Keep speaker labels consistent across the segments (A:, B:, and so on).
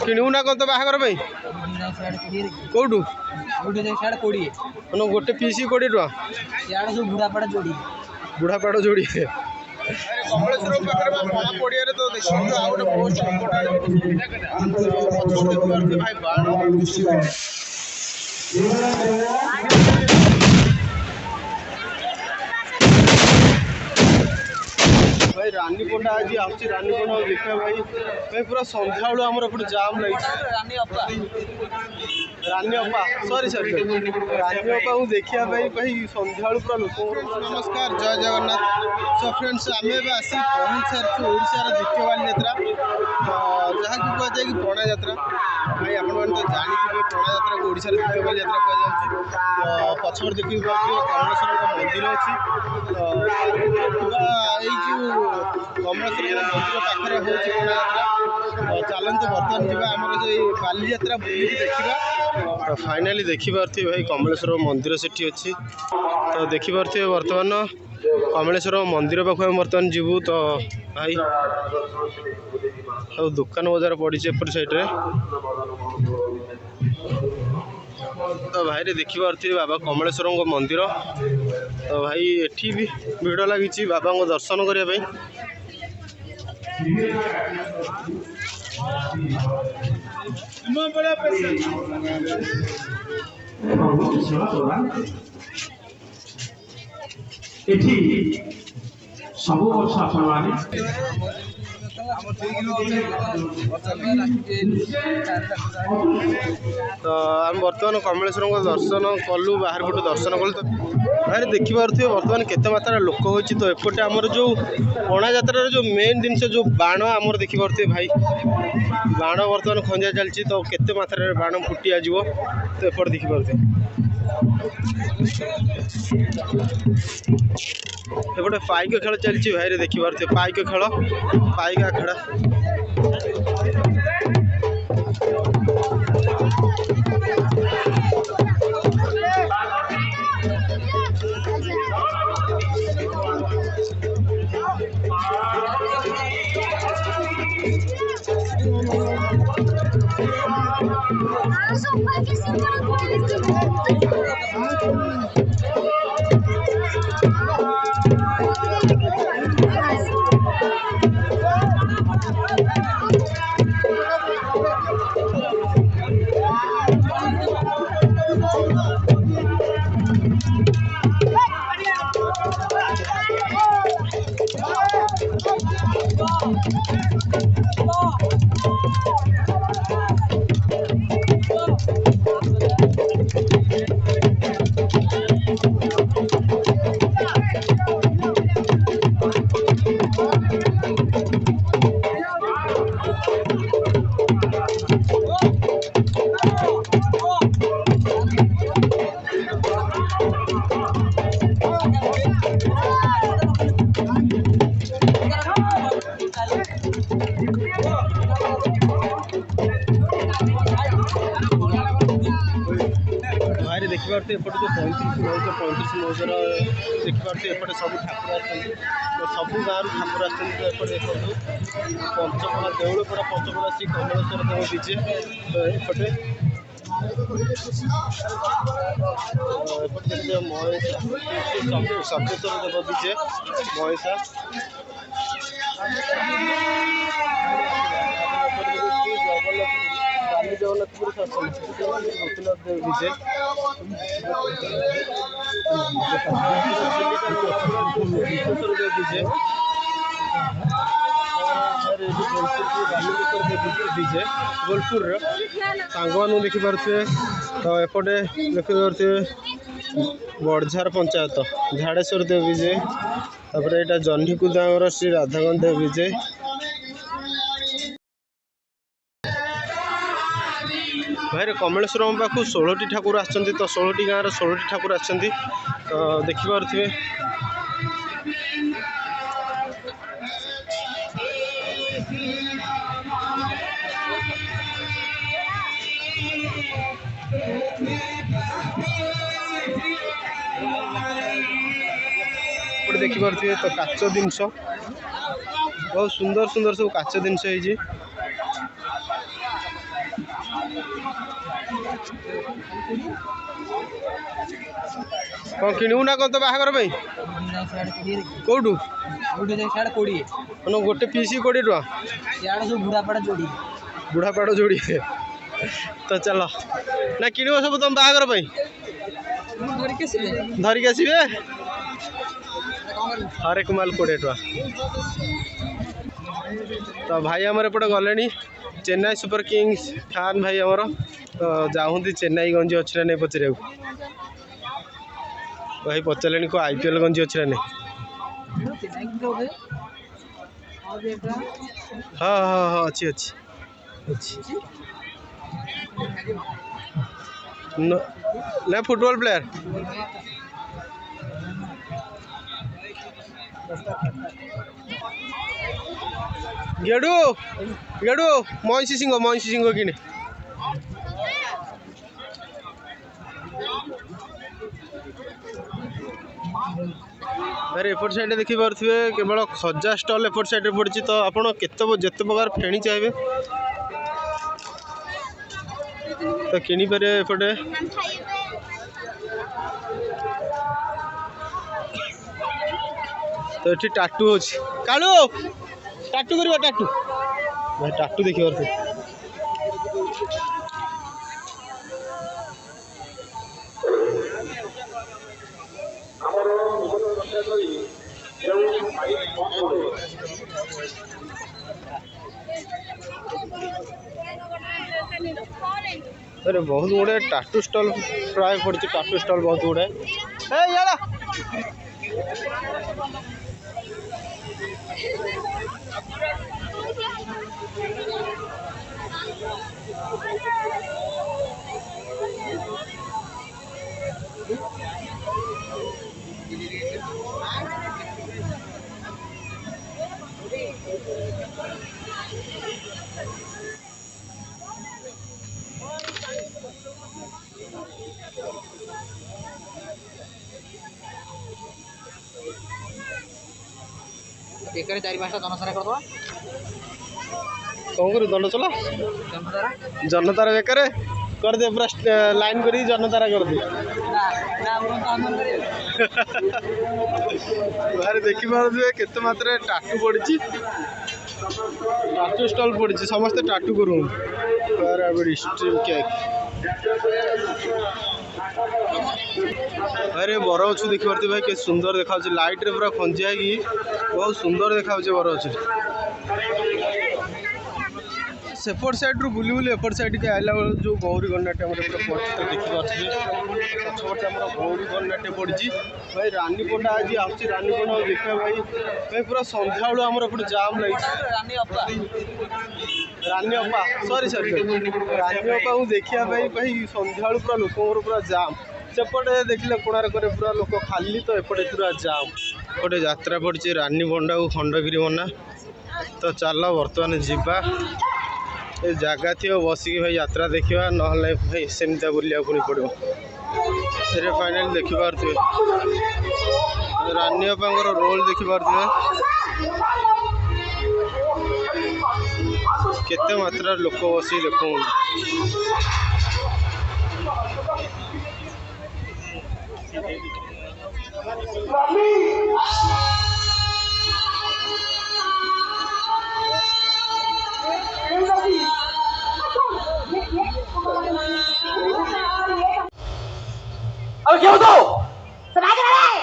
A: किणु ना कौन तो बाहागर भाई कौटू गोटे पीस 20 टका बुढ़ापाड़ जोड़ी कमलेश्वर पाखे पणा पड़िया तो देखिए भाई बाण भाई रानी पंडा आज आसी रानी पंडा देखा भाई भाई पूरा संध्या बेलू आम एपटे जाम लगी रानी अपा सॉरी सॉरी रानी अपा को देखिया भाई संध्या बेलू पूरा लोक नमस्कार जय जगन्नाथ सो फ्रेंड्स आम आसी पहुँच सारी ओडार द्वितीय बाली यात्रा जहाँ की कहुए कि पणा यात्रा भाई आपण मैंने तो जानी पणा यात्रा को ओडार द्वितीय बाली यात्रा कहुच्छे पछपट देखिए कमलेश्वर मंदिर अच्छी कमलेश्वर मंदिर पाखे हूँ पणा यात्रा चलते बर्तमान जी आम बाली यात्रा बुलिक देखा फाइनाली देखिपे भाई कमलेश्वर मंदिर से अच्छी तो देखिपे बर्तमान कमलेश्वर मंदिर पाख बर्तमान जीवु तो भाई सब दुकान बजार पड़ी एपट साइड्रे तो भाई देखिपे बाबा कमलेश्वर मंदिर तो भाई एठी भी भिड़ लगी बाबा को दर्शन करने
B: सब वर्ष आपण
A: तो आम बर्तमान कमलेश्वर दर्शन कलु बाहर पटू दर्शन कलु तो भाई देखिपे बर्तमान केते मात्रा लोक हो तो एपटे आमर जो पणा यात्रा जो मेन जिनस जो बाण आमर देखिपे भाई बाण बर्तमान खंजा चलती तो केते मात्रा बाण फुटी आज तो एपटे देखिपे एपटे पाइक खेल चलती भाई देखिपे पाइक खेल पाइक आखड़ा देखिपे एपटे जो 35 मौजर देखिपे एपटे सब ठाकुर सब गाँव ठाकुर आसपटे देखो पंचपड़ा देउलपड़ा पंचपड़ा श्री कमलेश्वर देव डीजे एपटे एपटे देखिए महेशा सप्तेश्वर देव डीजे महेशा जगन्नाथपुर शासन डीजे डीजे डीजे गोलपुर सांग देखिपे तो एपटे देखिपे बड़झार पंचायत झाड़ेश्वर देव डीजे तापर यहाँ जह्नीकुदांगर श्री राधाकांत देव डीजे भाई कमलेश्वर पाखु 16टी ठाकुर आछंती तो 16टी गाँव 16टी ठाकुर आछंती तो देखिपे देखिपे तो काच जिनस बहुत सुंदर सुंदर सब काच जिनस। कौन किणु ना कौन तो बाहागर भाई कौटू गोटे पीसी 20 टका बुढ़ापाड़ जोड़ी तो चलो ना किण सब तुम बाहागर भाई धरिक आसबे हर एक माल 20 टका तो भाई आमर एपटे गले चेन्नई सुपर किंग्स फैन भाई आमर तो जाऊँगी चेन्नई गंजी अच्छी ना नहीं पचार भाई पचारे को आईपीएल गंजी अच्छी ना नहीं हाँ हाँ हाँ अच्छी अच्छी ना फुटबॉल प्लेयर गेडू गेडू महिषी सिंह किने अरे एपट साइड देखी पारे केवल खजा स्टल एपट साइड पड़ी तो आपड़ केते जिते प्रकार फेणी चाहिए तो किनी पारे एपटे तो ये टाटू अच्छी कालू टाटू करवा टाटू भाई टाटू देखी पारे अरे बहुत गुड़े टाटू स्टल प्राय पड़ी टाटू स्टल बहुत गुड़े
C: बेकार 4-5टा जनसारा करदवा
A: कौन कर दंड चला जनतार बेकार कर दे पूरा लाइन कर जनतारा कर दे बाहर देखी पारे केते मात्रा टाटू पड़ी टाटू स्टल पड़ी समस्ते टाटू करूँ स्ट्रीम केक अरे बरगछ देखी पारे भाई के सुंदर देखा लाइट रे पूरा खंजिया बहुत सुंदर देखा बरगछ सेपट साइड रू बुली बुली एपट साइड के आइला बेल जो गौरी गणनाट्य पड़ी तो देखी पारे पछपटे आम गौरी गणनाट्य पड़ी भाई रानी पंडा आज आसी रानी पंडा देखा भाई भाई पूरा संध्या बेलू आम एपटे जाम लगी रानी अपा सॉरी सॉरी रानी अपा को देखा भाई संध्या बेलू पूरा लोक पूरा जाम सेपटे देखिले कोणार्क पूरा लोक खाली तो एपटे पूरा जाम गोटे यात्रा पड़ी रानी पंडा को खंडगिरी मना तो चल बर्तमान जीवा ये जगह थी बसिक भाई यात्रा देखा ना भाई सेमती बुलिया पुणी पड़ो ये फाइनाल देखी पारे रानी अपांकर रोल देखी पारे केते मात्रा लोक बसी देख
C: अब क्या बताओ
D: सुनाई दे रहा है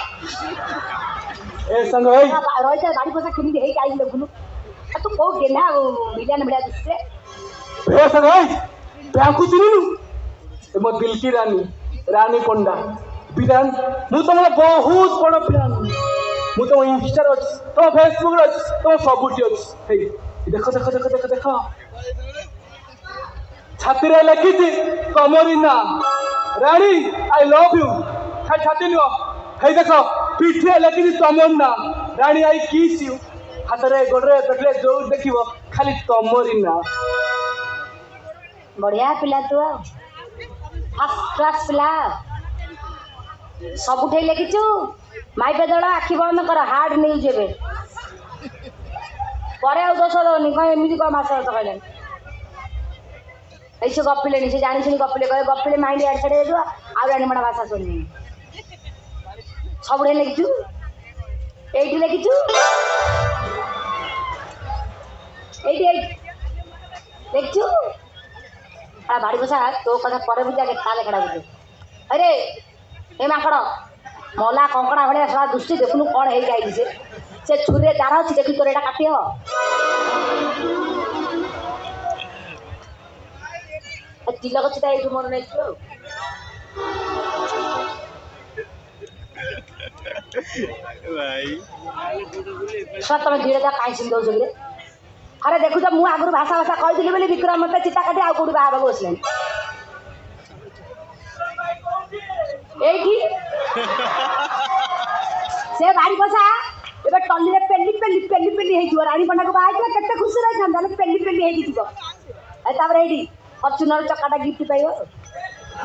C: ए संग भाई
D: रोहित गाड़ी पैसा किन दे आई लगुनु तू को गेना विलियन बड़ा दिससे
C: ए संग भाई ब्यांकु चिनिनु ए मो दिल की रानी पंडा बिरान मु तुम बहुत बड़ फैन मु तुम इंस्टा रे तुम फेसबुक रे तुम सबुटी अछि देखो देखो देखो देखो देखो छाती रे लिखी तमरी नाम रानी आई लव यू छाती लो हे देखो पीठे लिखी तमर नाम रानी आई किस यू हाथ रे गोड़े पेटले जो देखिबो खाली तमरी नाम
D: बढ़िया पिला तू फर्स्ट क्लास पिला सबुठे लिखिचु माई पेदड़ा आखि बंद कर हार्ड न्यूज एबे परे आ दोष दौनी कहीं एमती कौन मास कहले ऐसे गपिले से जानी शुणी गपिले कहे गपिले माइंड यार छाड़े जो आ रानीपड़ा भाषा शुणी सबुड़े लिखिचु एटी लिखिचु एटी लिखिचु आ भाड़ी बसा तो कथा पर बुझा के खा लेखड़ा बुझे अरे ए माकड़ मला कंकड़ा भाया सारा दृष्टि देखुनु कौन है जाई से छुरी दार अच्छी देखी तोर एटा काटी हो तिलक चिता ये मन नहीं छो
A: भाई
D: सर तुम धीरे जा काई सिंह दो रे अरे देखु तो मु आगु भाषा भाषा कही बोली विक्रम मत चिता काटी आ कोडी बाहा बसले एठी से भारी बसा एबे टल्ली रे पेली पेली पेली पेली हे जो रानी बना को बाहा केते खुशी रही थांदा पेली पेली हे जीव ए तापर एडी फॉर्च्यूनर चक्काटा गिफ्ट पाइबो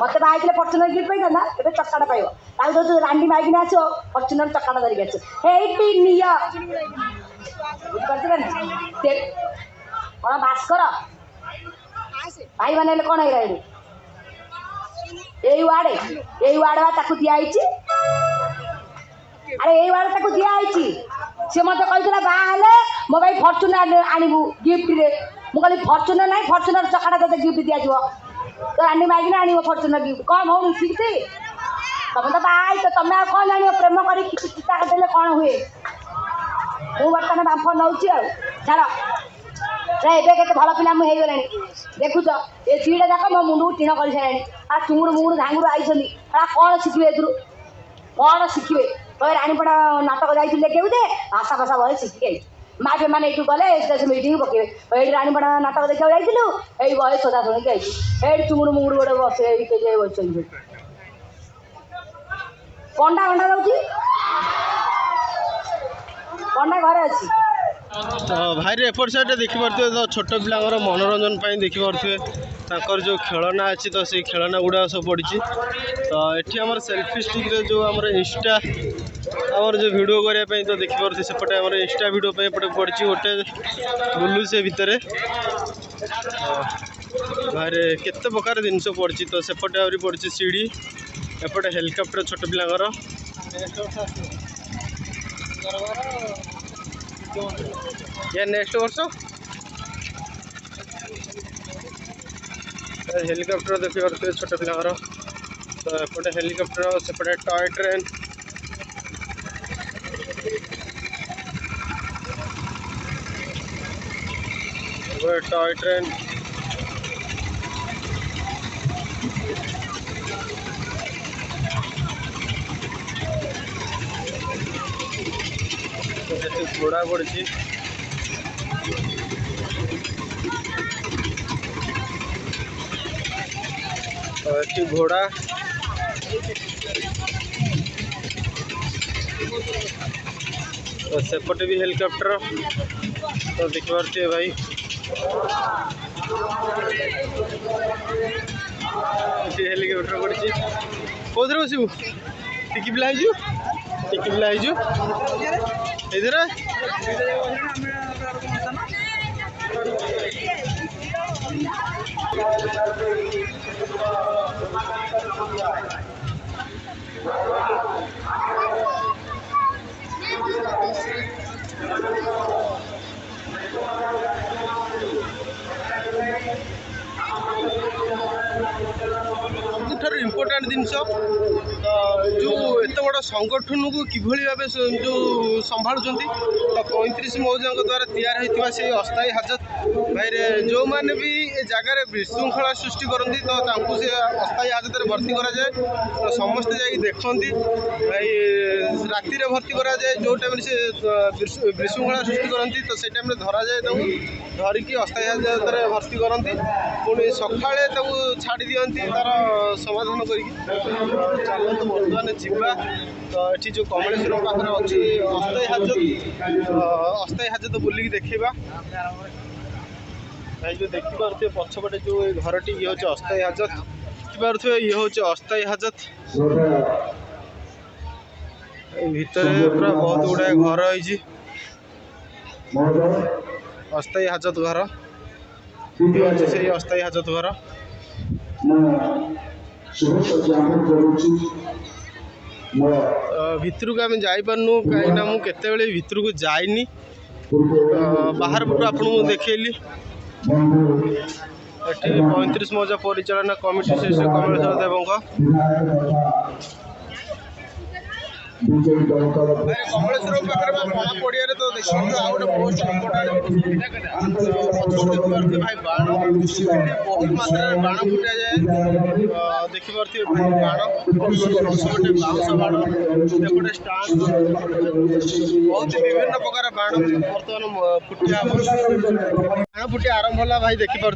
D: मते बाइक ले फॉर्च्यूनर गिफ्ट पाइ ना एबे चक्काटा पाइबो ताउ तो रानी बाइक ने आछो फॉर्च्यूनर चक्काटा धरि आछो हेटी निया करते ते कोन भास्कर भाई माने ले कोन हेरा एडी एई वार्ड बा ताकू दिया आइची अरे एई वार्ड ताकू दिया आइची से मते कहितला बा हले मो भाई फॉर्च्यूनर आनिबू गिफ्ट रे मु कहली फॉर्च्यूनर नहीं फॉर्च्यूनर चकाटा तते गिफ्ट दिया जीवो तो रानी माइक ने आनिबो फॉर्च्यूनर गिफ्ट कम हो सीखते तमे तो बाई तो तमे कोन जानियो प्रेम करी चिता देले कोन हुए मु बर्तन बांफ नउची आ चलो रे एबे केते भल पिला मु हेई गलानी देखु तो ए सीडा जाक मो मुंडू टीण कर सारानी आ चुंगुड़ मुंगुड़ धांगुड़ आइछनी आ कोन शिखिबे एथुरु कोन शिखिबे तो रानीपड़ा नाटक जाइथिले केउते भाषा भाषा भले शिखि गई माफे माने एठु गले स्टेज मीटिंग पकेबे एई रानीपड़ा नाटक देखा जाइथिलु एई बहे सोदा सुनी के आइछि एई चुंगुड़ मुंगुड़ गोटे बसे एई के जाय बसई पंडा घंटा जाउची पंडा घरे अछि
A: तो भाई एपट साइड देखिपे तो छोट पिला मनोरंजन देखिपे ताकर जो खेलना अच्छी तो से खेलना गुड़ा सब पड़ी तो ये आम सेल्फी स्टिक जो आम इंस्टा आम जो वीडियो करने तो देखिपे सेपटे आम इंस्टा वीडियो एपटे पड़ी गोटे बुलू से भितर भाई केते प्रकार जिनस पड़ी तो सेपटे आहरी पड़ी सीढ़ी एपटे हेलिकप्टर छोट पिलांकर या नेक्स्ट वर्ष हेलिकप्टर देखी पारे छोट पिलांकर तो एपटे हेलिकप्टर सेपटे टॉय ट्रेन टॉय ट्रेन घोड़ा पड़ी तो घोड़ा तो सेपटे भी हेलिकप्टर तो देखिए भाई हेलिकप्टर पड़ी कौन बसबू टिकी पिला टिकी पिला इधर ସବୁଠାରୁ ଇମ୍ପୋର୍ଟାଣ୍ଟ ଜିନିଷ ତ ଯେଉଁ ଏତେ ବଡ଼ ସଂଗଠନକୁ କିଭଳି ଭାବେ ଯେଉଁ ସମ୍ଭାଳୁଛନ୍ତି ତ 35 ମୌଜାଙ୍କ ଦ୍ୱାରା ତିଆରି ହୋଇଥିବା ସେଇ ଅସ୍ଥାୟୀ ହାଜତ ଭାଇରେ ଯେଉଁମାନେ ବି ଏ ଜାଗାରେ ବିଶୃଙ୍ଖଳା ସୃଷ୍ଟି କରନ୍ତି ତ ତାଙ୍କୁ ସେ ଅସ୍ଥାୟୀ ହାଜତରେ ଭର୍ତ୍ତି କରାଯାଏ ତ ସମସ୍ତେ ଯାଇକି ଦେଖନ୍ତି ଭାଇ ରାତିରେ ଭର୍ତ୍ତି କରାଯାଏ ଯେଉଁ ଟାଇମ୍ରେ ସେ ବିଶୃଙ୍ଖଳା ସୃଷ୍ଟି କରନ୍ତି ତ ସେଇ ଟାଇମ୍ରେ ଧରାଯାଏ ତାଙ୍କୁ ଧରିକି ଅସ୍ଥାୟୀ ହାଜତରେ ଭର୍ତ୍ତି କରନ୍ତି ପୁଣି ସକାଳେ ତାକୁ ଛାଡ଼ି ଦିଅନ୍ତି ତାର ସମାଧାନ କରିକି ଚାଲନ୍ତୁ ବର୍ତ୍ତମାନ ଯିବା ତ ଏଠି ଯେଉଁ କମଳେଶ୍ୱର ପାଖରେ ଅଛି ଅସ୍ଥାୟୀ ହାଜତ ବୁଲିକି ଦେଖିବା ଭାଇ ଯେଉଁ ଦେଖିପାରୁଥିବେ ପଛପଟେ ଯେଉଁ ଏ ଘରଟି ଇଏ ହେଉଛି ଅସ୍ଥାୟୀ ହାଜତ ଦେଖିପାରୁଥିବେ ଇଏ ହେଉଛି ଅସ୍ଥାୟୀ ହାଜତ ଭିତରେ ପୁରା ବହୁତ ଗୁଡ଼ାଏ ଘର ହେଇଛି ଅସ୍ଥାୟୀ ହାଜତ ଘର ହେଉଛି ସେଇ ଅସ୍ଥାୟୀ ହାଜତ ଘର भितर को आम जापारनु कहीं मुझे भितर को जाइनी बाहर पटू आपको देखली 35 मौजा परिचालना कमिटी सदस्य कमलेश्वर देव कमलेश्वर पाखे बड़ा पड़िया तो देखिए आउ गोटे पोस्ट भाई बाण बहुत मात्रा बाण फुटा जाए देखिपे भाई बाण गोटे बाउंस बाण गोटे स्टांड बहुत विभिन्न प्रकार बाण बर्तमान फुटिया बाण फुटिया आरंभ है भाई देखिपे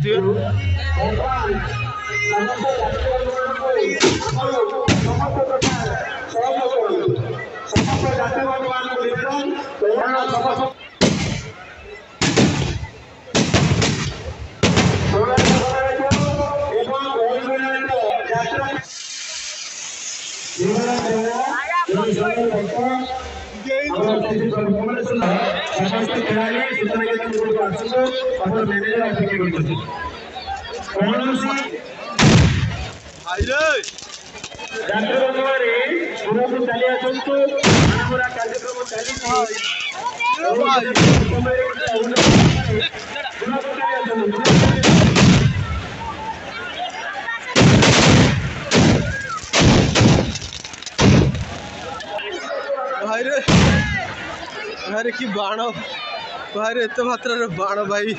A: भाई कि बाण भाई एत मात्रा बाण भाई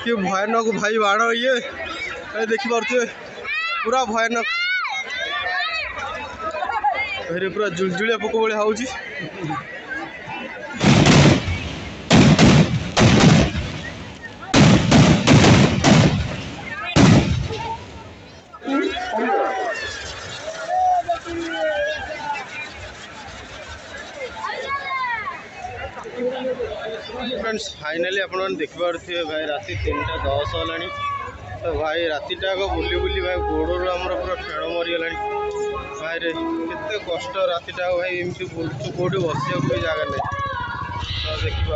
A: कि भयानक भाई बाण ये देखिपे पूरा भयानक भाई पूरा जुलजुलिया पोक भाई हूँ फ्रेंड्स फाइनाली आप देखिपे भाई राति 3:10 है तो भाई रातिटाक बुली बुली भाई गोड़ आमर पूरा फेण मरीगला भाई रे केते कष्ट रातिटाक भाई एमती बुलचु कौटी बसिया कोई जगह नहीं तो देखिपे